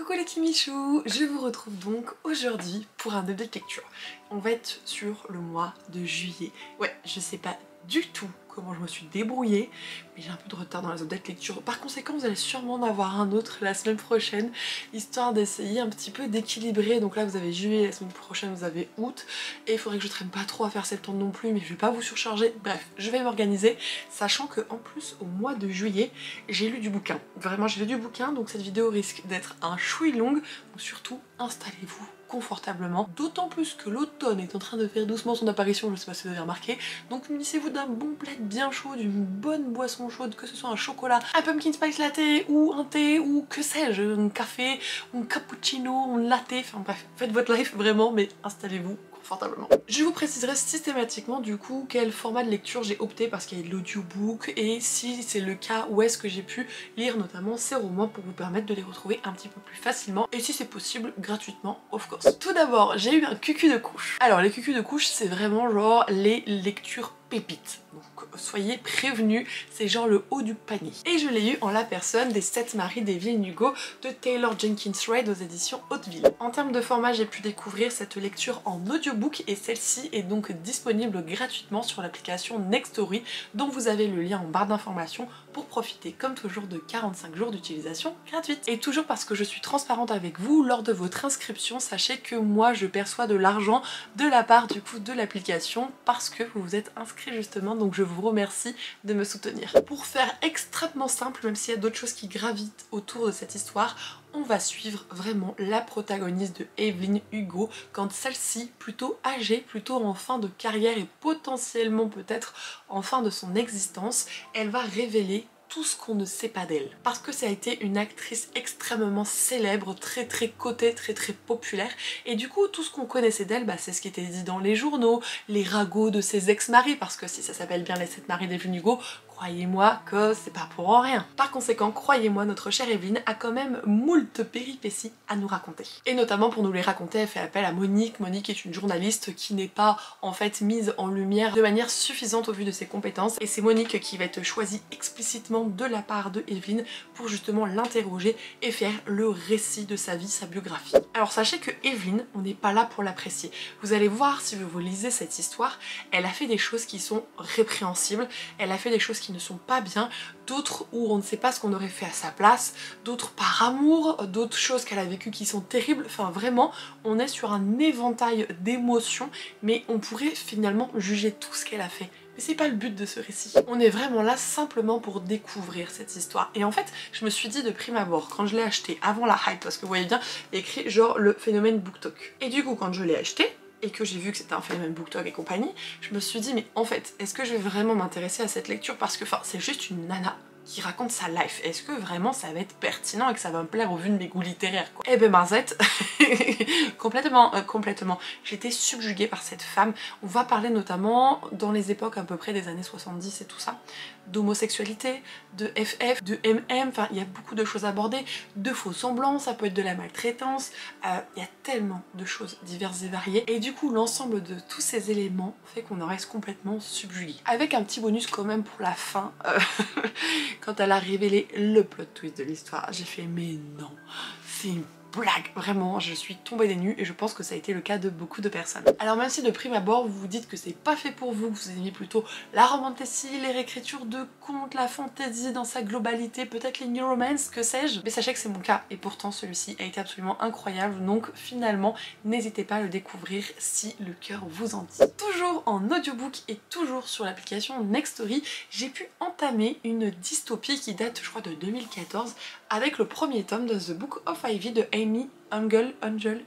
Coucou les Kimichou, je vous retrouve donc aujourd'hui pour un update lecture. On va être sur le mois de juillet. Ouais, je sais pas du tout comment je me suis débrouillée, mais j'ai un peu de retard dans les updates lecture. Par conséquent, vous allez sûrement en avoir un autre la semaine prochaine, histoire d'essayer un petit peu d'équilibrer. Donc là, vous avez juillet, la semaine prochaine, vous avez août, et il faudrait que je traîne pas trop à faire septembre non plus, mais je vais pas vous surcharger. Bref, je vais m'organiser, sachant que en plus, au mois de juillet, j'ai lu du bouquin. Vraiment, j'ai lu du bouquin, donc cette vidéo risque d'être un chouï longue, donc surtout, installez-vous confortablement, d'autant plus que l'automne est en train de faire doucement son apparition, je sais pas si vous avez remarqué, donc munissez-vous d'un bon plaid bien chaud, d'une bonne boisson chaude, que ce soit un chocolat, un pumpkin spice latte ou un thé ou que sais-je, un café, un cappuccino, un latte, enfin bref, faites votre life vraiment, mais installez-vous confortablement. Je vous préciserai systématiquement du coup quel format de lecture j'ai opté parce qu'il y a de l'audiobook et si c'est le cas où est-ce que j'ai pu lire notamment ces romans pour vous permettre de les retrouver un petit peu plus facilement et si c'est possible gratuitement of course. Tout d'abord j'ai eu un cucu de couche. Alors les cucus de couche c'est vraiment genre les lectures pépites. Donc soyez prévenus, c'est genre le haut du panier. Et je l'ai eu en la personne des 7 maris d'Evelyn Hugo de Taylor Jenkins Reid aux éditions Hauteville. En termes de format, j'ai pu découvrir cette lecture en audiobook et celle-ci est donc disponible gratuitement sur l'application Nextory dont vous avez le lien en barre d'informations pour profiter comme toujours de 45 jours d'utilisation gratuite. Et toujours parce que je suis transparente avec vous, lors de votre inscription, sachez que moi je perçois de l'argent de la part du coup de l'application parce que vous vous êtes inscrit justement, donc je vous remercie de me soutenir. Pour faire extrêmement simple, même s'il y a d'autres choses qui gravitent autour de cette histoire, on va suivre vraiment la protagoniste de Evelyn Hugo quand celle-ci, plutôt âgée, plutôt en fin de carrière et potentiellement peut-être en fin de son existence, elle va révéler tout ce qu'on ne sait pas d'elle. Parce que ça a été une actrice extrêmement célèbre, très cotée, très populaire, et du coup tout ce qu'on connaissait d'elle, bah, c'est ce qui était dit dans les journaux, les ragots de ses ex-maris, parce que si ça s'appelle bien les 7 maris d'Evelyn Hugo, croyez-moi que c'est pas pour en rien. Par conséquent, croyez-moi, notre chère Evelyn a quand même moult péripéties à nous raconter. Et notamment pour nous les raconter, elle fait appel à Monique. Monique est une journaliste qui n'est pas en fait mise en lumière de manière suffisante au vu de ses compétences. Et c'est Monique qui va être choisie explicitement de la part de Evelyn pour justement l'interroger et faire le récit de sa vie, sa biographie. Alors sachez que Evelyn, on n'est pas là pour l'apprécier. Vous allez voir si vous lisez cette histoire, elle a fait des choses qui sont répréhensibles, elle a fait des choses qui ne sont pas bien, d'autres où on ne sait pas ce qu'on aurait fait à sa place, d'autres par amour, d'autres choses qu'elle a vécues qui sont terribles, enfin vraiment on est sur un éventail d'émotions mais on pourrait finalement juger tout ce qu'elle a fait. Mais c'est pas le but de ce récit. On est vraiment là simplement pour découvrir cette histoire. Et en fait, je me suis dit de prime abord, quand je l'ai acheté avant la hype, parce que vous voyez bien, il y a écrit genre le phénomène BookTok. Et du coup, quand je l'ai acheté, et que j'ai vu que c'était un phénomène BookTok et compagnie, je me suis dit mais en fait, est-ce que je vais vraiment m'intéresser à cette lecture parce que enfin c'est juste une nana qui raconte sa life. Est-ce que vraiment ça va être pertinent et que ça va me plaire au vu de mes goûts littéraires quoi. Eh ben Marzette, complètement. J'étais subjuguée par cette femme. On va parler notamment dans les époques à peu près des années 70 et tout ça, d'homosexualité, de FF, de MM, enfin il y a beaucoup de choses abordées, de faux semblants, ça peut être de la maltraitance, il y a tellement de choses diverses et variées et du coup l'ensemble de tous ces éléments fait qu'on en reste complètement subjugué. Avec un petit bonus quand même pour la fin, quand elle a révélé le plot twist de l'histoire, j'ai fait mais non, c'est une blague, vraiment je suis tombée des nues et je pense que ça a été le cas de beaucoup de personnes. Alors même si de prime abord vous vous dites que c'est pas fait pour vous, que vous aimez plutôt la romantasy, les réécritures de contes, la fantasy dans sa globalité, peut-être les new romance, que sais-je, mais sachez que c'est mon cas et pourtant celui-ci a été absolument incroyable, donc finalement n'hésitez pas à le découvrir si le cœur vous en dit. Toujours en audiobook et toujours sur l'application Nextory, j'ai pu entamer une dystopie qui date je crois de 2014 avec le premier tome de The Book of Ivy de Amy Angel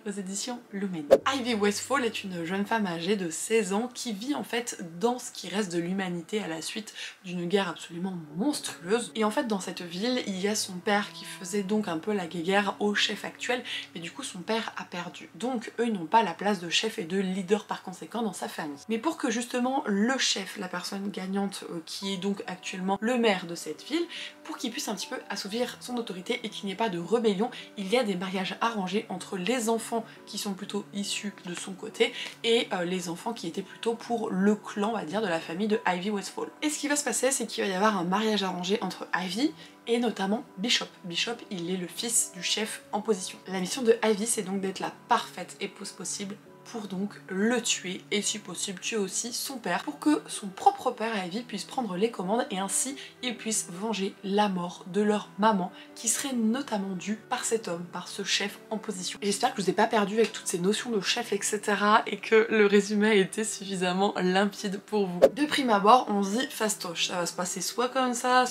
aux éditions Lumen. Ivy Westfall est une jeune femme âgée de 16 ans qui vit en fait dans ce qui reste de l'humanité à la suite d'une guerre absolument monstrueuse. Et en fait dans cette ville il y a son père qui faisait donc un peu la guéguerre au chef actuel, mais du coup son père a perdu. Donc eux ils n'ont pas la place de chef et de leader par conséquent dans sa famille. Mais pour que justement le chef, la personne gagnante qui est donc actuellement le maire de cette ville, pour qu'il puisse un petit peu assouvir son autorité et qu'il n'y ait pas de rébellion, il y a des mariages arrangés arrangé entre les enfants qui sont plutôt issus de son côté et les enfants qui étaient plutôt pour le clan, on va dire, de la famille de Ivy Westfall. Et ce qui va se passer, c'est qu'il va y avoir un mariage arrangé entre Ivy et notamment Bishop. Bishop, il est le fils du chef en position. La mission de Ivy, c'est donc d'être la parfaite épouse possible pour donc le tuer et si possible tuer aussi son père pour que son propre père Ivy puisse prendre les commandes et ainsi ils puissent venger la mort de leur maman qui serait notamment due par cet homme, par ce chef en position. J'espère que je vous ai pas perdu avec toutes ces notions de chef etc et que le résumé a été suffisamment limpide pour vous. De prime abord on se dit fastoche, ça va se passer soit comme ça,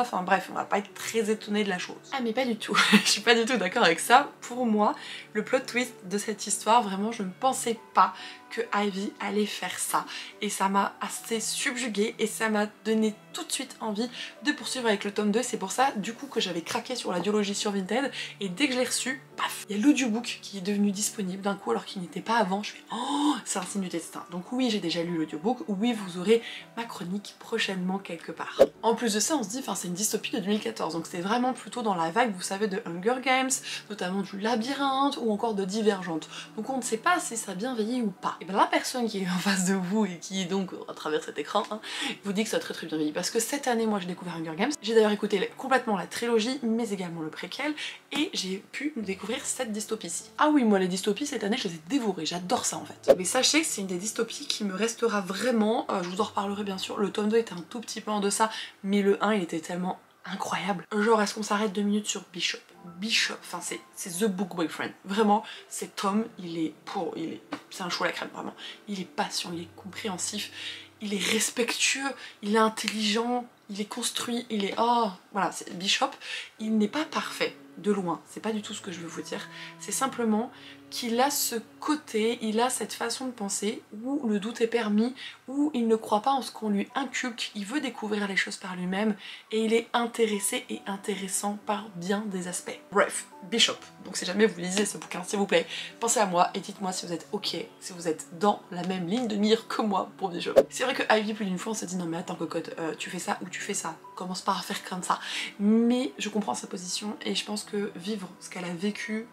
enfin bref on va pas être très étonné de la chose. Ah mais pas du tout, je suis pas du tout d'accord avec ça. Pour moi le plot twist de cette histoire, vraiment je ne pensais pas que Ivy allait faire ça et ça m'a assez subjuguée et ça m'a donné tout de suite envie de poursuivre avec le tome 2. C'est pour ça du coup que j'avais craqué sur la duologie sur Vinted et dès que je l'ai reçu, paf, il y a l'audiobook qui est devenu disponible d'un coup alors qu'il n'était pas avant. Je fais oh, c'est un signe du destin. Donc oui, j'ai déjà lu l'audiobook, oui vous aurez ma chronique prochainement quelque part. En plus de ça on se dit, enfin c'est une dystopie de 2014 donc c'est vraiment plutôt dans la vague, vous savez, de Hunger Games, notamment du Labyrinthe ou encore de Divergente. Donc on ne sait pas si ça a bien vieilli ou pas. Et bien la personne qui est en face de vous et qui est donc à travers cet écran vous dit que ça a très bien vieilli parce que cette année moi j'ai découvert Hunger Games, j'ai d'ailleurs écouté complètement la trilogie mais également le préquel et j'ai pu découvrir cette dystopie-ci. Ah oui, moi les dystopies cette année je les ai dévorées, j'adore ça en fait. Mais sachez que c'est une des dystopies qui me restera vraiment, je vous en reparlerai bien sûr, le tome 2 était un tout petit peu en deçà mais le 1 il était tellement incroyable. Genre est-ce qu'on s'arrête 2 minutes sur Bishop? Bishop, enfin c'est the book boyfriend. Vraiment, cet homme, c'est un chou à la crème vraiment. Il est patient, il est compréhensif, il est respectueux, il est intelligent, il est construit, il est... Oh, voilà, c'est Bishop. Il n'est pas parfait, de loin, c'est pas du tout ce que je veux vous dire. C'est simplement qu'il a ce côté, il a cette façon de penser où le doute est permis, où il ne croit pas en ce qu'on lui inculque, il veut découvrir les choses par lui-même et il est intéressé et intéressant par bien des aspects. Bref, Bishop. Donc si jamais vous lisez ce bouquin, s'il vous plaît, pensez à moi et dites-moi si vous êtes ok, si vous êtes dans la même ligne de mire que moi pour Bishop. C'est vrai que Ivy plus d'une fois on s'est dit non mais attends cocotte, tu fais ça ou tu fais ça, commence pas à faire comme ça. Mais je comprends sa position et je pense que vivre ce qu'elle a vécu,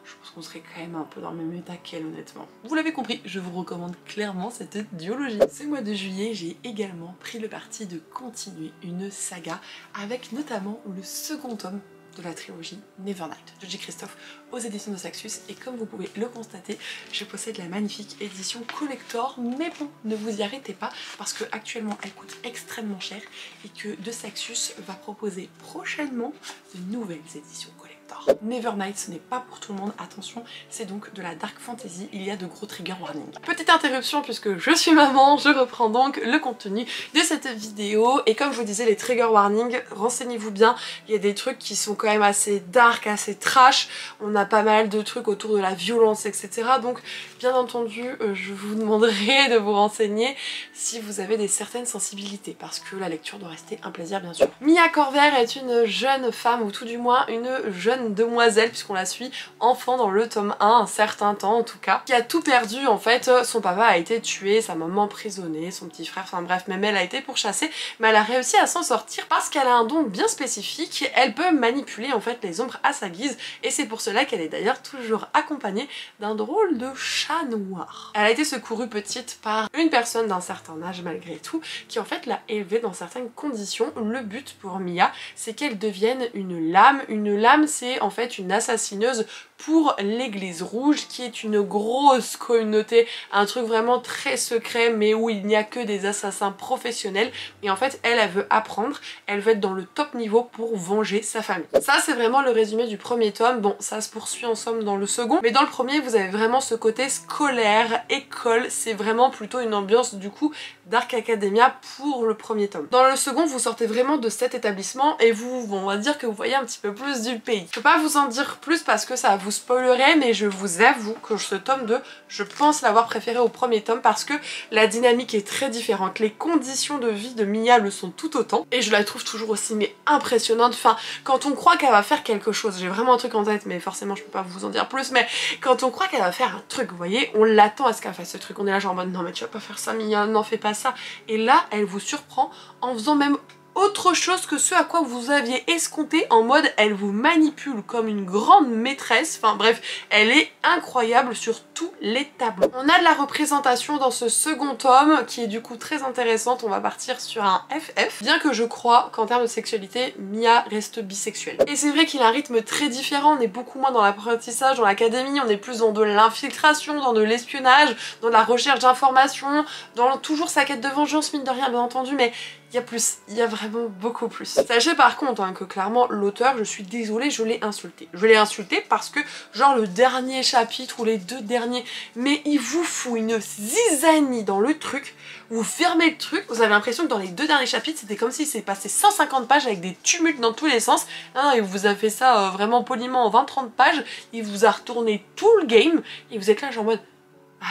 je pense qu'on serait quand même un peu dans le même état qu'elle honnêtement. Vous l'avez compris, je vous recommande clairement cette duologie. Ce mois de juillet, j'ai également pris le parti de continuer une saga avec notamment le second tome de la trilogie Nevernight de J. Christophe aux éditions de Saxus et comme vous pouvez le constater, je possède la magnifique édition collector mais bon, ne vous y arrêtez pas parce que actuellement elle coûte extrêmement cher et que de Saxus va proposer prochainement de nouvelles éditions collector. Nevernight ce n'est pas pour tout le monde, attention, c'est donc de la dark fantasy, il y a de gros trigger warnings. Petite interruption puisque je suis maman, je reprends donc le contenu de cette vidéo et comme je vous disais les trigger warnings, renseignez-vous bien, il y a des trucs qui sont quand même assez dark, assez trash, on a pas mal de trucs autour de la violence etc. Donc bien entendu je vous demanderai de vous renseigner si vous avez des certaines sensibilités parce que la lecture doit rester un plaisir bien sûr. Mia Corvair est une jeune femme ou tout du moins une jeune demoiselle puisqu'on la suit enfant dans le tome 1 un certain temps en tout cas, qui a tout perdu en fait, son papa a été tué, sa maman emprisonnée, son petit frère, enfin bref, même elle a été pourchassée mais elle a réussi à s'en sortir parce qu'elle a un don bien spécifique, elle peut manipuler en fait les ombres à sa guise et c'est pour cela qu'elle est d'ailleurs toujours accompagnée d'un drôle de chat noir. Elle a été secourue petite par une personne d'un certain âge malgré tout qui en fait l'a élevée dans certaines conditions. Le but pour Mia c'est qu'elle devienne une lame. Une lame c'est en fait une assassineuse pour l'église rouge qui est une grosse communauté, un truc vraiment très secret mais où il n'y a que des assassins professionnels et en fait elle veut apprendre, elle veut être dans le top niveau pour venger sa famille. Ça c'est vraiment le résumé du premier tome, bon ça se poursuit en somme dans le second mais dans le premier vous avez vraiment ce côté scolaire, école, c'est vraiment plutôt une ambiance du coup Dark Academia pour le premier tome. Dans le second vous sortez vraiment de cet établissement et vous, bon, on va dire que vous voyez un petit peu plus du pays. Je peux pas vous en dire plus parce que ça vous spoilerait mais je vous avoue que ce tome 2 je pense l'avoir préféré au premier tome parce que la dynamique est très différente, les conditions de vie de Mia le sont tout autant et je la trouve toujours aussi mais impressionnante, enfin quand on croit qu'elle va faire quelque chose, j'ai vraiment un truc en tête mais forcément je peux pas vous en dire plus, mais quand on croit qu'elle va faire un truc, vous voyez, on l'attend à ce qu'elle fasse ce truc, on est là genre en mode non mais tu vas pas faire ça Mia, n'en fais pas ça, et là elle vous surprend en faisant même autre chose que ce à quoi vous aviez escompté, en mode elle vous manipule comme une grande maîtresse, enfin bref, elle est incroyable sur tous les tableaux. On a de la représentation dans ce second tome qui est du coup très intéressante, on va partir sur un FF, bien que je crois qu'en termes de sexualité, Mia reste bisexuelle. Et c'est vrai qu'il a un rythme très différent, on est beaucoup moins dans l'apprentissage, dans l'académie, on est plus dans de l'infiltration, dans de l'espionnage, dans de la recherche d'informations, dans toujours sa quête de vengeance, mine de rien bien entendu, mais il y a plus, il y a vraiment beaucoup plus. Sachez par contre hein, que clairement l'auteur, je suis désolée, je l'ai insulté. Je l'ai insulté parce que genre le dernier chapitre ou les deux derniers, mais il vous fout une zizanie dans le truc, vous fermez le truc, vous avez l'impression que dans les deux derniers chapitres c'était comme s'il s'est passé 150 pages avec des tumultes dans tous les sens. Non, il vous a fait ça vraiment poliment en 20-30 pages, il vous a retourné tout le game et vous êtes là genre en mode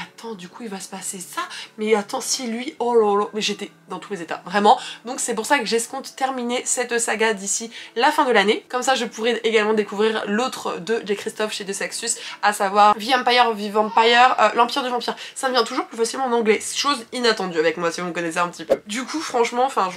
attends, du coup il va se passer ça, mais attends si lui, oh là là, mais j'étais dans tous les états, vraiment. Donc c'est pour ça que j'escompte terminer cette saga d'ici la fin de l'année. Comme ça je pourrais également découvrir l'autre de J. Christophe chez De Saxus, à savoir The Empire of the Vampire, l'Empire du Vampire. Ça me vient toujours plus facilement en anglais, chose inattendue avec moi si vous me connaissez un petit peu. Du coup franchement, enfin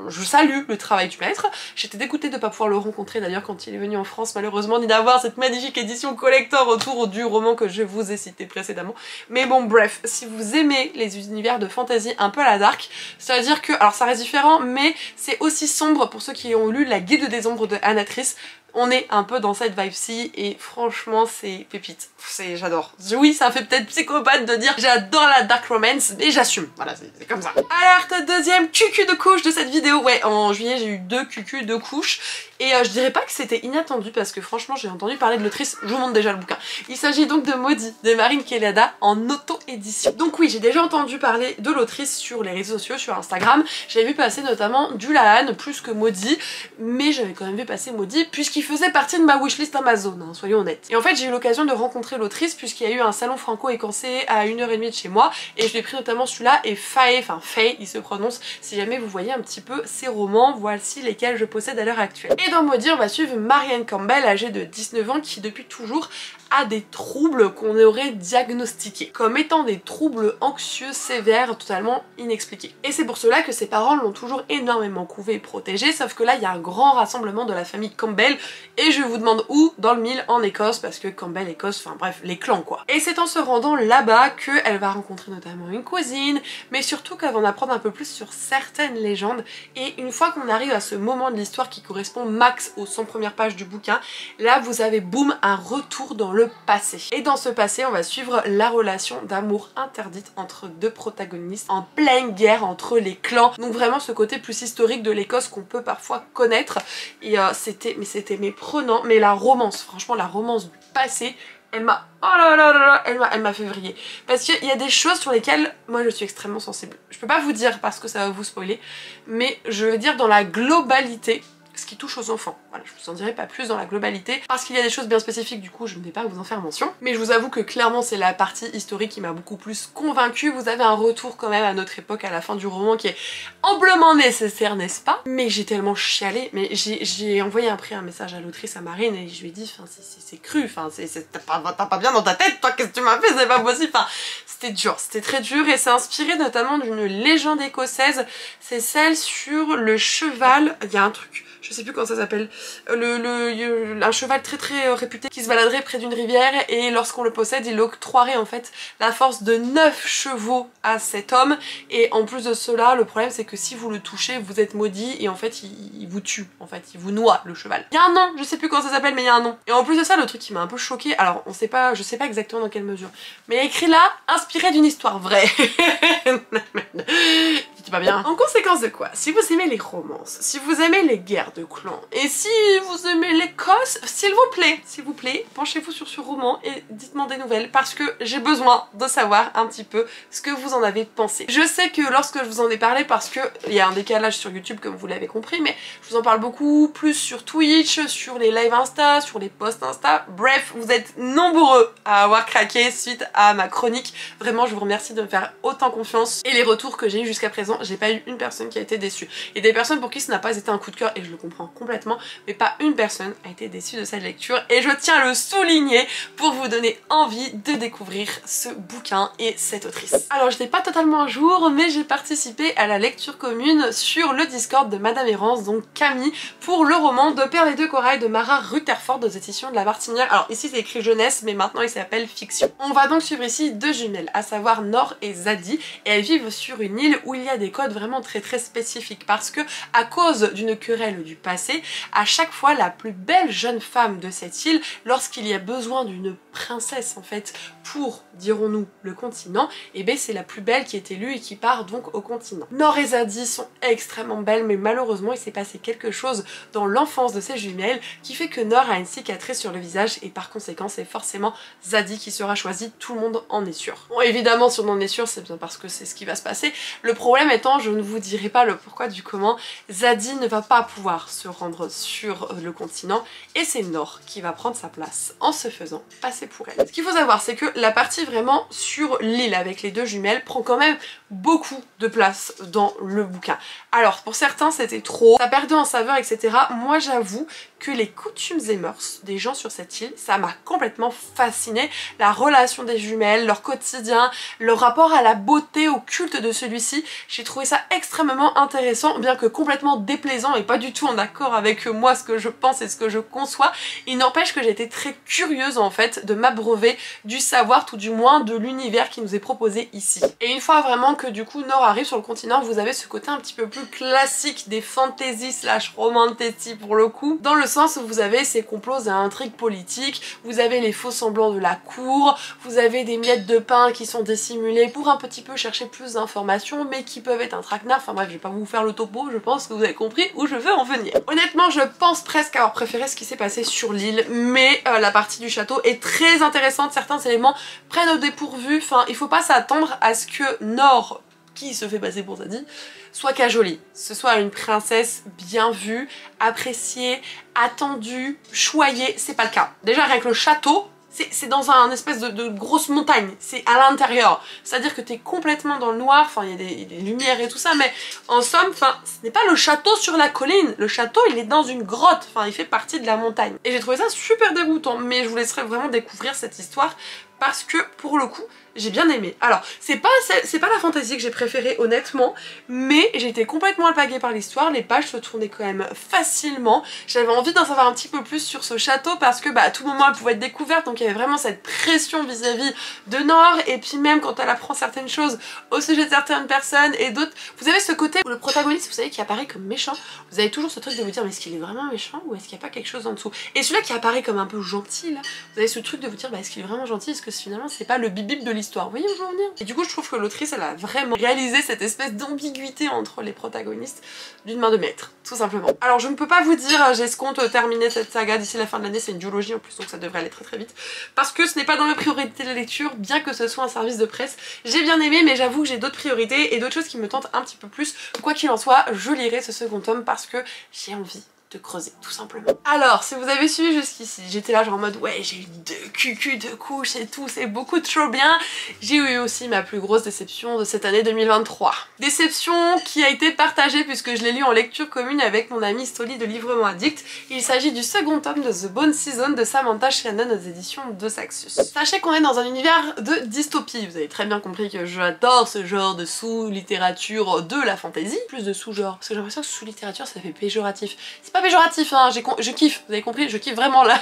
je salue le travail du maître. J'étais dégoûtée de ne pas pouvoir le rencontrer d'ailleurs quand il est venu en France malheureusement, ni d'avoir cette magnifique édition collector autour du roman que je vous ai cité précédemment. Mais bon bref, si vous aimez les univers de fantasy un peu à la dark, c'est-à-dire que, alors ça reste différent, mais c'est aussi sombre pour ceux qui ont lu La Guilde des Ombres de Anatrice. On est un peu dans cette vibe-ci et franchement c'est pépite, j'adore. Oui, ça fait peut-être psychopathe de dire j'adore la dark romance, mais j'assume, voilà c'est comme ça. Alerte, deuxième cucu de couche de cette vidéo. Ouais, en juillet j'ai eu 2 cucus de couche et je dirais pas que c'était inattendu parce que franchement j'ai entendu parler de l'autrice, je vous montre déjà le bouquin. Il s'agit donc de Maudit de Marine Kelada en auto-édition. Donc oui, j'ai déjà entendu parler de l'autrice sur les réseaux sociaux, sur Instagram. J'avais vu passer notamment du Laan plus que Maudit, mais j'avais quand même vu passer Maudit puisqu'il faisait partie de ma wishlist Amazon, hein, soyons honnêtes. Et en fait j'ai eu l'occasion de rencontrer l'autrice puisqu'il y a eu un salon franco-écossais à 1h30 de chez moi et je lui ai pris notamment celui-là et Faye, enfin Faye il se prononce, si jamais vous voyez un petit peu ses romans, voici lesquels je possède à l'heure actuelle. Et dans Maudit on va suivre Marianne Campbell âgée de 19 ans qui depuis toujours a des troubles qu'on aurait diagnostiqués comme étant des troubles anxieux sévères totalement inexpliqués. Et c'est pour cela que ses parents l'ont toujours énormément couvé et protégé, sauf que là il y a un grand rassemblement de la famille Campbell et je vous demande où, dans le mille en Écosse, parce que Campbell, Écosse, enfin bref, les clans quoi. Et c'est en se rendant là-bas qu'elle va rencontrer notamment une cousine, mais surtout qu'elle va en apprendre un peu plus sur certaines légendes. Et une fois qu'on arrive à ce moment de l'histoire qui correspond max aux 100 premières pages du bouquin, là vous avez boum un retour dans le passé. Et dans ce passé on va suivre la relation d'amour interdite entre deux protagonistes en pleine guerre entre les clans. Donc vraiment ce côté plus historique de l'Écosse qu'on peut parfois connaître. Et c'était prenant, mais la romance, franchement la romance du passé, elle m'a, oh là là là là, elle m'a fait vriller. Parce qu'il y a des choses sur lesquelles moi je suis extrêmement sensible. Je peux pas vous dire parce que ça va vous spoiler, mais je veux dire dans la globalité, ce qui touche aux enfants. Voilà, je vous en dirai pas plus dans la globalité, parce qu'il y a des choses bien spécifiques, du coup je ne vais pas vous en faire mention. Mais je vous avoue que clairement c'est la partie historique qui m'a beaucoup plus convaincue. Vous avez un retour quand même à notre époque, à la fin du roman, qui est amplement nécessaire, n'est-ce pas? Mais j'ai tellement chialé, mais j'ai envoyé après un message à l'autrice, à Marine, et je lui ai dit, enfin c'est cru, enfin t'as pas bien dans ta tête, toi, qu'est-ce que tu m'as fait, c'est pas possible, enfin c'était dur, c'était très dur, et c'est inspiré notamment d'une légende écossaise, c'est celle sur le cheval, il y a un truc, je sais plus comment ça s'appelle, un cheval très réputé qui se baladerait près d'une rivière et lorsqu'on le possède il octroierait en fait la force de 9 chevaux à cet homme, et en plus de cela le problème c'est que si vous le touchez vous êtes maudit et en fait il vous tue, en fait il vous noie le cheval. Il y a un nom, je sais plus comment ça s'appelle mais il y a un nom. Et en plus de ça le truc qui m'a un peu choquée, alors on sait pas, je sais pas exactement dans quelle mesure, mais il y a écrit là inspiré d'une histoire vraie. C'est pas bien. En conséquence de quoi, si vous aimez les romances, si vous aimez les guerres de clans, et si vous aimez l'Écosse, s'il vous plaît, penchez-vous sur ce roman et dites-moi des nouvelles, parce que j'ai besoin de savoir un petit peu ce que vous en avez pensé. Je sais que lorsque je vous en ai parlé, parce que il y a un décalage sur YouTube comme vous l'avez compris, mais je vous en parle beaucoup plus sur Twitch, sur les lives Insta, sur les posts Insta, bref, vous êtes nombreux à avoir craqué suite à ma chronique. Vraiment, je vous remercie de me faire autant confiance, et les retours que j'ai eu jusqu'à présent, j'ai pas eu une personne qui a été déçue. Il y a des personnes pour qui ça n'a pas été un coup de cœur et je le comprends complètement, mais pas une personne a été déçue de cette lecture et je tiens à le souligner pour vous donner envie de découvrir ce bouquin et cette autrice. Alors je n'étais pas totalement à jour, mais j'ai participé à la lecture commune sur le Discord de Madame Errance, donc Camille, pour le roman de Perles et de corail de Mara Rutherford aux éditions de La Martinière. Alors ici c'est écrit jeunesse, mais maintenant il s'appelle fiction. On va donc suivre ici deux jumelles, à savoir Nor et Zadie, et elles vivent sur une île où il y a des codes vraiment très spécifiques parce que à cause d'une querelle du passé, à chaque fois la plus belle jeune femme de cette île, lorsqu'il y a besoin d'une princesse en fait pour, dirons-nous, le continent, et bien c'est la plus belle qui est élue et qui part donc au continent. Nor et Zadie sont extrêmement belles, mais malheureusement il s'est passé quelque chose dans l'enfance de ces jumelles qui fait que Nor a une cicatrice sur le visage et par conséquent c'est forcément Zadie qui sera choisie, tout le monde en est sûr. Bon évidemment si on en est sûr c'est bien parce que c'est ce qui va se passer, le problème étant, je ne vous dirai pas le pourquoi du comment, Zadie ne va pas pouvoir se rendre sur le continent et c'est Nor qui va prendre sa place en se faisant passer pour elle. Ce qu'il faut savoir c'est que la partie vraiment sur l'île avec les deux jumelles prend quand même beaucoup de place dans le bouquin. Alors pour certains c'était trop, ça perdait en saveur etc. Moi j'avoue que les coutumes et mœurs des gens sur cette île, ça m'a complètement fascinée. La relation des jumelles, leur quotidien, leur rapport à la beauté, au culte de celui-ci, j'ai trouvé ça extrêmement intéressant, bien que complètement déplaisant et pas du tout en accord avec moi, ce que je pense et ce que je conçois. Il n'empêche que j'ai été très curieuse en fait de m'abreuver du savoir, tout du moins de l'univers qui nous est proposé ici. Et une fois vraiment que du coup Nor arrive sur le continent, vous avez ce côté un petit peu plus classique des fantasy slash romantasy pour le coup, dans le sens où vous avez ces complots et intrigues politiques, vous avez les faux semblants de la cour, vous avez des miettes de pain qui sont dissimulées pour un petit peu chercher plus d'informations mais qui peuvent être un traquenard, enfin bref je vais pas vous faire le topo, je pense que vous avez compris où je veux en venir. Honnêtement je pense presque avoir préféré ce qui s'est passé sur l'île, mais la partie du château est très intéressante, certains éléments prennent au dépourvu, enfin il faut pas s'attendre à ce que Nor, qui se fait passer pour Zadie, soit cajolie, ce soit une princesse bien vue, appréciée, attendue, choyée, c'est pas le cas. Déjà rien que le château, c'est dans un espèce de grosse montagne, c'est à l'intérieur, c'est à dire que t'es complètement dans le noir, enfin il y a des lumières et tout ça, mais en somme, enfin ce n'est pas le château sur la colline, le château il est dans une grotte, enfin il fait partie de la montagne. Et j'ai trouvé ça super déroutant, mais je vous laisserai vraiment découvrir cette histoire parce que pour le coup j'ai bien aimé. Alors c'est pas la fantaisie que j'ai préférée honnêtement, mais j'ai été complètement alpaguée par l'histoire, les pages se tournaient quand même facilement, j'avais envie d'en savoir un petit peu plus sur ce château parce que à tout moment elle pouvait être découverte, donc il y avait vraiment cette pression vis-à-vis de Nor, et puis même quand elle apprend certaines choses au sujet de certaines personnes et d'autres, vous avez ce côté où le protagoniste, vous savez, qui apparaît comme méchant, vous avez toujours ce truc de vous dire mais est-ce qu'il est vraiment méchant ou est-ce qu'il n'y a pas quelque chose en dessous, et celui-là qui apparaît comme un peu gentil là, vous avez ce truc de vous dire est-ce qu'il est vraiment gentil, est-ce que finalement c'est pas le bibib de l'histoire, vous voyez où je veux en venir. Et du coup je trouve que l'autrice elle a vraiment réalisé cette espèce d'ambiguïté entre les protagonistes d'une main de maître, tout simplement. Alors je ne peux pas vous dire j'escompte terminer cette saga d'ici la fin de l'année, c'est une duologie en plus donc ça devrait aller très vite, parce que ce n'est pas dans mes priorités de lecture, bien que ce soit un service de presse. J'ai bien aimé mais j'avoue que j'ai d'autres priorités et d'autres choses qui me tentent un petit peu plus. Quoi qu'il en soit, je lirai ce second tome parce que j'ai envie de creuser tout simplement. Alors si vous avez suivi jusqu'ici, j'étais là genre en mode ouais j'ai eu 2 cucus de couches et tout, c'est beaucoup trop bien. J'ai eu aussi ma plus grosse déception de cette année 2023. Déception qui a été partagée puisque je l'ai lu en lecture commune avec mon amie Stoli de Livrement Addict. Il s'agit du second tome de The Bone Season de Samantha Shannon aux éditions de Saxus. Sachez qu'on est dans un univers de dystopie, vous avez très bien compris que j'adore ce genre de sous-littérature de la fantasy, plus de sous-genre, parce que j'ai l'impression que sous-littérature ça fait péjoratif. C'est pas péjoratif, hein, je kiffe, vous avez compris, je kiffe vraiment la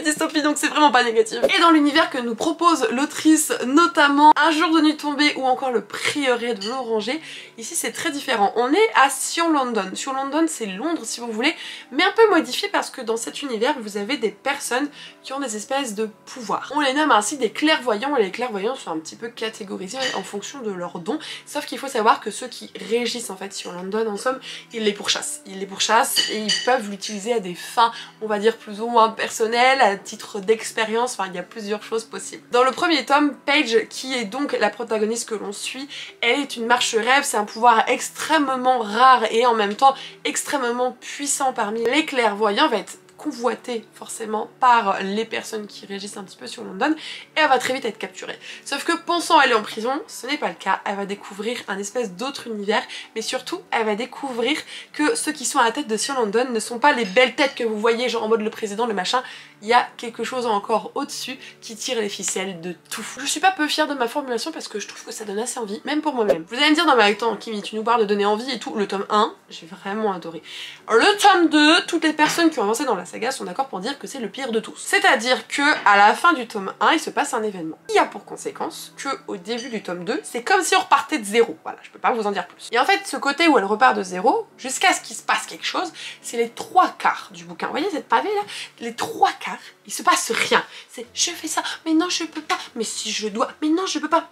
dystopie, donc c'est vraiment pas négatif. Et dans l'univers que nous propose l'autrice, notamment Un jour de nuit tombée ou encore Le prieuré de l'Oranger, ici c'est très différent. On est à Sion London. Sion London c'est Londres si vous voulez, mais un peu modifié parce que dans cet univers vous avez des personnes qui ont des espèces de pouvoirs. On les nomme ainsi des clairvoyants et les clairvoyants sont un petit peu catégorisés en fonction de leurs dons, sauf qu'il faut savoir que ceux qui régissent en fait Sion London en somme, ils les pourchassent. Ils les pourchassent et ils peuvent l'utiliser à des fins on va dire plus ou moins personnelles, à titre d'expérience, enfin il y a plusieurs choses possibles. Dans le premier tome, Paige, qui est donc la protagoniste que l'on suit, elle est une marche-rêve, c'est un pouvoir extrêmement rare et en même temps extrêmement puissant parmi les clairvoyants, en fait convoitée forcément par les personnes qui régissent un petit peu sur London et elle va très vite être capturée. Sauf que pensant aller en prison, ce n'est pas le cas, elle va découvrir un espèce d'autre univers, mais surtout elle va découvrir que ceux qui sont à la tête de Sir London ne sont pas les belles têtes que vous voyez, genre en mode le président, le machin. Il y a quelque chose encore au-dessus qui tire les ficelles de tout. Je suis pas peu fière de ma formulation parce que je trouve que ça donne assez envie, même pour moi-même. Vous allez me dire, non mais attends Kimi, tu nous parles de donner envie et tout. Le tome 1, j'ai vraiment adoré. Le tome 2, toutes les personnes qui ont avancé dans la saga sont d'accord pour dire que c'est le pire de tous. C'est-à-dire que à la fin du tome 1, il se passe un événement qui a pour conséquence que au début du tome 2, c'est comme si on repartait de zéro. Voilà, je peux pas vous en dire plus. Et en fait, ce côté où elle repart de zéro, jusqu'à ce qu'il se passe quelque chose, c'est les 3/4 du bouquin. Vous voyez cette pavée là? Les 3/4, il se passe rien. C'est je fais ça, mais non je peux pas, mais si je dois, mais non je peux pas.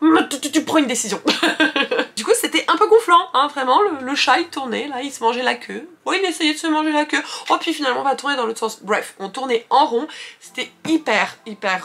Tu prends une décision. Du coup c'était un peu gonflant, hein, vraiment, le chat il tournait, là il se mangeait la queue. Ouais, il essayait de se manger la queue. Oh puis finalement on va tourner dans l'autre sens. Bref, on tournait en rond, c'était hyper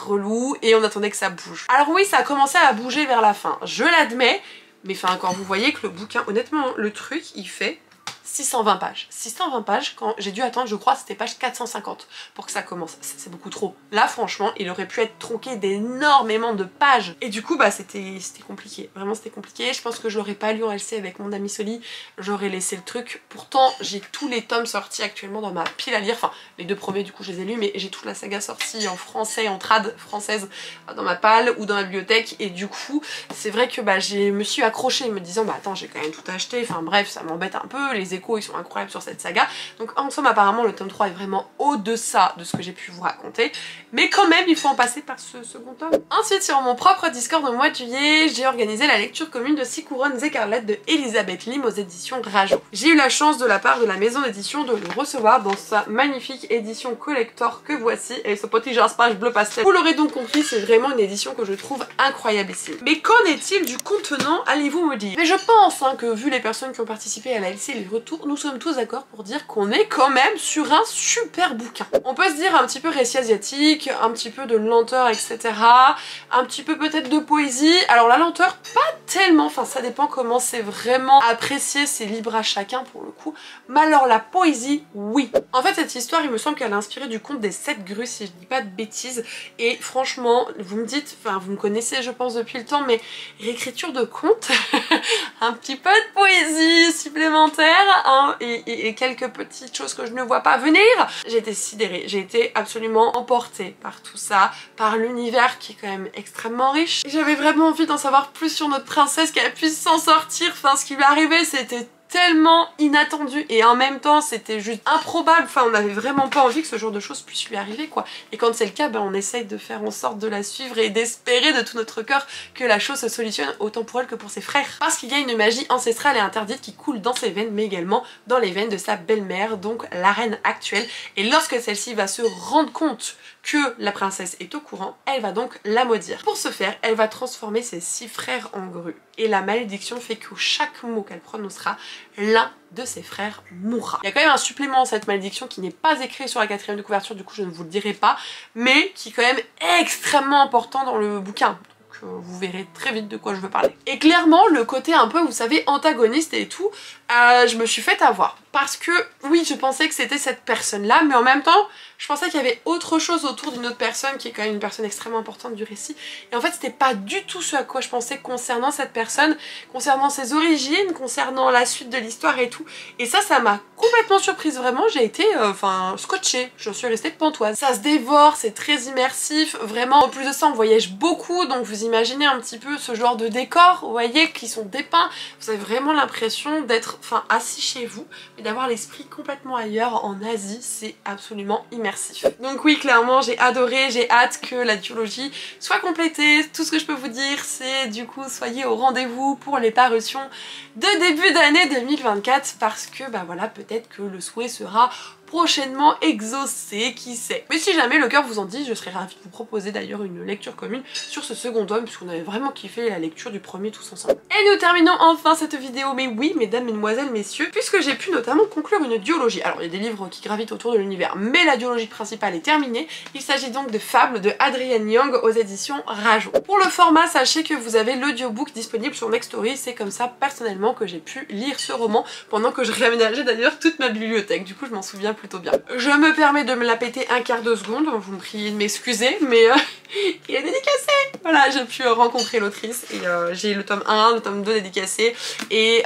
relou et on attendait que ça bouge. Alors oui, ça a commencé à bouger vers la fin, je l'admets, mais enfin quand vous voyez que le bouquin, honnêtement, le truc il fait 620 pages. 620 pages, quand j'ai dû attendre, je crois, c'était page 450 pour que ça commence. C'est beaucoup trop. Là, franchement, il aurait pu être tronqué d'énormément de pages. Et du coup, bah, c'était compliqué. Vraiment, c'était compliqué. Je pense que je l'aurais pas lu en LC avec mon ami Soli. J'aurais laissé le truc. Pourtant, j'ai tous les tomes sortis actuellement dans ma pile à lire. Enfin, les 2 premiers, du coup, je les ai lus, mais j'ai toute la saga sortie en français, en trad française, dans ma palle ou dans la bibliothèque. Et du coup, c'est vrai que bah, je me suis accrochée, me disant, bah attends, j'ai quand même tout acheté. Enfin bref, ça m'embête un peu. Les échos ils sont incroyables sur cette saga, donc en somme apparemment le tome 3 est vraiment au-deçà de ce que j'ai pu vous raconter, mais quand même il faut en passer par ce second tome. Ensuite sur mon propre Discord au mois de juillet, j'ai organisé la lecture commune de 6 couronnes écarlates de Elisabeth Lim aux éditions Rajo. J'ai eu la chance de la part de la maison d'édition de le recevoir dans sa magnifique édition collector que voici, et ce petit jaspage bleu pastel. Vous l'aurez donc compris, c'est vraiment une édition que je trouve incroyable ici. Mais qu'en est-il du contenant, allez-vous me dire? Mais je pense hein, que vu les personnes qui ont participé à la LC et les retours, nous sommes tous d'accord pour dire qu'on est quand même sur un super bouquin. On peut se dire un petit peu récit asiatique, un petit peu de lenteur, etc. Un petit peu peut-être de poésie. Alors la lenteur, pas tellement, enfin ça dépend comment c'est vraiment apprécié, c'est libre à chacun pour le coup. Mais alors la poésie, oui. En fait cette histoire, il me semble qu'elle est inspirée du conte des 7 grues, si je dis pas de bêtises. Et franchement, vous me dites, enfin vous me connaissez je pense depuis le temps, mais réécriture de conte, un petit peu de poésie supplémentaire, hein, et quelques petites choses que je ne vois pas venir. J'ai été sidérée, j'ai été absolument emportée par tout ça, par l'univers qui est quand même extrêmement riche. J'avais vraiment envie d'en savoir plus sur notre princesse, qu'elle puisse s'en sortir, enfin ce qui lui arrivait c'était tellement inattendu et en même temps c'était juste improbable, enfin on n'avait vraiment pas envie que ce genre de choses puisse lui arriver quoi. Et quand c'est le cas, ben, on essaye de faire en sorte de la suivre et d'espérer de tout notre cœur que la chose se solutionne autant pour elle que pour ses frères. Parce qu'il y a une magie ancestrale et interdite qui coule dans ses veines mais également dans les veines de sa belle-mère, donc la reine actuelle, et lorsque celle-ci va se rendre compte que la princesse est au courant, elle va donc la maudire. Pour ce faire, elle va transformer ses 6 frères en grues. Et la malédiction fait que chaque mot qu'elle prononcera, l'un de ses frères mourra. Il y a quand même un supplément à cette malédiction qui n'est pas écrit sur la 4e de couverture, du coup je ne vous le dirai pas, mais qui est quand même extrêmement important dans le bouquin. Vous verrez très vite de quoi je veux parler. Et clairement le côté un peu, vous savez, antagoniste et tout, je me suis fait avoir. Parce que oui, je pensais que c'était cette personne-là, mais en même temps, je pensais qu'il y avait autre chose autour d'une autre personne qui est quand même une personne extrêmement importante du récit. Et en fait, c'était pas du tout ce à quoi je pensais concernant cette personne, concernant ses origines, concernant la suite de l'histoire et tout. Et ça m'a complètement surprise, vraiment. J'ai été, scotchée. Je suis restée pantoise. Ça se dévore, c'est très immersif, vraiment. En plus de ça, on voyage beaucoup, donc vous imaginez un petit peu ce genre de décors, vous voyez, qui sont dépeints. Vous avez vraiment l'impression d'être, assis chez vous, mais d'avoir l'esprit complètement ailleurs en Asie, c'est absolument immersif. Donc oui, clairement j'ai adoré, j'ai hâte que la duologie soit complétée. Tout ce que je peux vous dire c'est du coup soyez au rendez-vous pour les parutions de début d'année 2024 parce que bah voilà, peut-être que le souhait sera prochainement exaucé, qui sait. Mais si jamais le cœur vous en dit, je serais ravie de vous proposer d'ailleurs une lecture commune sur ce second tome puisqu'on avait vraiment kiffé la lecture du premier tous ensemble. Et nous terminons enfin cette vidéo, mais oui mesdames, mesdemoiselles, messieurs, puisque j'ai pu notamment conclure une duologie. Alors il y a des livres qui gravitent autour de l'univers, mais la duologie principale est terminée. Il s'agit donc de Fables de Adrienne Young aux éditions Rajo. Pour le format, sachez que vous avez l'audiobook disponible sur Nextory, c'est comme ça personnellement que j'ai pu lire ce roman pendant que je réaménageais d'ailleurs toute ma bibliothèque. Du coup je m'en souviens plutôt bien. Je me permets de me la péter un quart de seconde, vous me priez de m'excuser, mais il est dédicacé. Voilà, j'ai pu rencontrer l'autrice et j'ai le tome 1, le tome 2 dédicacé et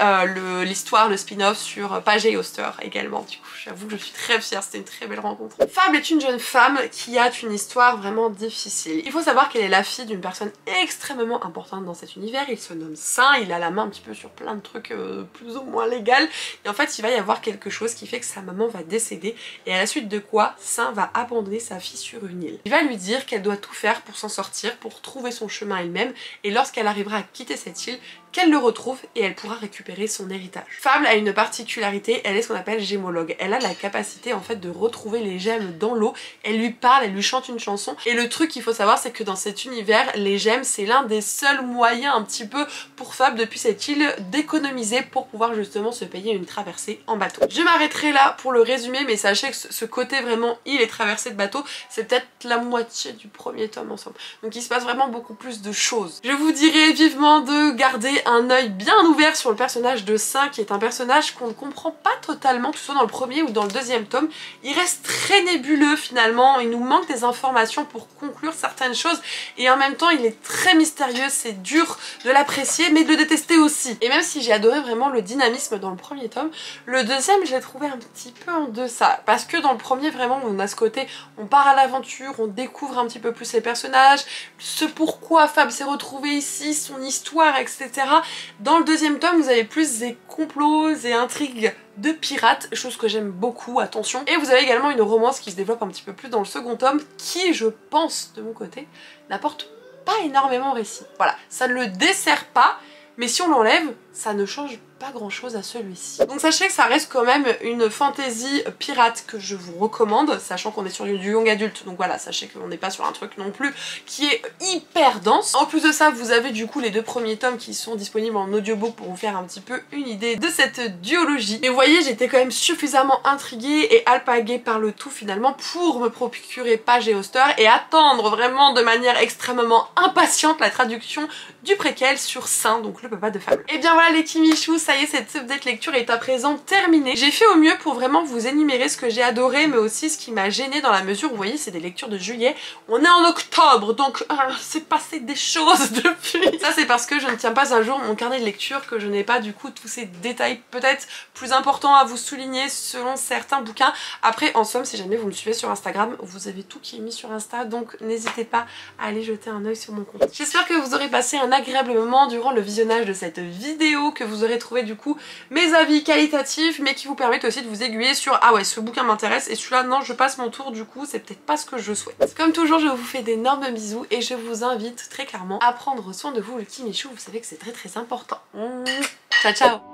l'histoire, le spin-off sur Paget et Auster également. Du coup, j'avoue que je suis très fière, c'était une très belle rencontre. Fable est une jeune femme qui a une histoire vraiment difficile. Il faut savoir qu'elle est la fille d'une personne extrêmement importante dans cet univers. Il se nomme Saint, il a la main un petit peu sur plein de trucs plus ou moins légaux. Et en fait, il va y avoir quelque chose qui fait que sa maman va décéder et à la suite de quoi Saint va abandonner sa fille sur une île. Il va lui dire qu'elle doit tout faire pour s'en sortir, pour trouver son chemin elle-même et lorsqu'elle arrivera à quitter cette île, qu'elle le retrouve et elle pourra récupérer son héritage. Fable a une particularité, elle est ce qu'on appelle gémologue. Elle a la capacité en fait de retrouver les gemmes dans l'eau, elle lui parle, elle lui chante une chanson et le truc qu'il faut savoir c'est que dans cet univers, les gemmes c'est l'un des seuls moyens un petit peu pour Fable depuis cette île d'économiser pour pouvoir justement se payer une traversée en bateau. Je m'arrêterai là pour le résumer mais sachez que ce côté vraiment île et traversée de bateau c'est peut-être la moitié du premier tome ensemble. Donc il se passe vraiment beaucoup plus de choses. Je vous dirais vivement de garder un œil bien ouvert sur le personnage de Saint qui est un personnage qu'on ne comprend pas totalement, que ce soit dans le premier ou dans le deuxième tome. Il reste très nébuleux finalement, il nous manque des informations pour conclure certaines choses et en même temps il est très mystérieux, c'est dur de l'apprécier mais de le détester aussi. Et même si j'ai adoré vraiment le dynamisme dans le premier tome, le deuxième je l'ai trouvé un petit peu en deçà parce que dans le premier vraiment on a ce côté, on part à l'aventure, on découvre un petit peu plus les personnages, ce pourquoi Fable s'est retrouvé ici, son histoire, etc. Dans le deuxième tome, vous avez plus des complots et intrigues de pirates, chose que j'aime beaucoup, attention. Et vous avez également une romance qui se développe un petit peu plus dans le second tome, qui, je pense, de mon côté, n'apporte pas énormément au récit. Voilà, ça ne le dessert pas, mais si on l'enlève, ça ne change pas grand chose à celui-ci. Donc sachez que ça reste quand même une fantasy pirate que je vous recommande, sachant qu'on est sur du young adulte, donc voilà, sachez qu'on n'est pas sur un truc non plus qui est hyper dense. En plus de ça, vous avez du coup les 2 premiers tomes qui sont disponibles en audiobook pour vous faire un petit peu une idée de cette duologie. Et vous voyez, j'étais quand même suffisamment intriguée et alpaguée par le tout finalement pour me procurer Paget et Auster et attendre vraiment de manière extrêmement impatiente la traduction du préquel sur Saint, donc le papa de Fable. Et bien voilà les Kimichou, ça y est, cette update lecture est à présent terminée. J'ai fait au mieux pour vraiment vous énumérer ce que j'ai adoré mais aussi ce qui m'a gêné dans la mesure où vous voyez c'est des lectures de juillet, on est en octobre donc c'est passé des choses depuis. Ça c'est parce que je ne tiens pas à jour mon carnet de lecture, que je n'ai pas du coup tous ces détails peut-être plus importants à vous souligner selon certains bouquins. Après en somme si jamais vous me suivez sur Instagram, vous avez tout qui est mis sur Insta donc n'hésitez pas à aller jeter un œil sur mon compte. J'espère que vous aurez passé un agréable moment durant le visionnage de cette vidéo, que vous aurez trouvé du coup mes avis qualitatifs mais qui vous permettent aussi de vous aiguiller sur ah ouais ce bouquin m'intéresse et celui-là non je passe mon tour, du coup c'est peut-être pas ce que je souhaite. Comme toujours je vous fais d'énormes bisous et je vous invite très clairement à prendre soin de vous le Kimichou, vous savez que c'est très important. Ciao ciao.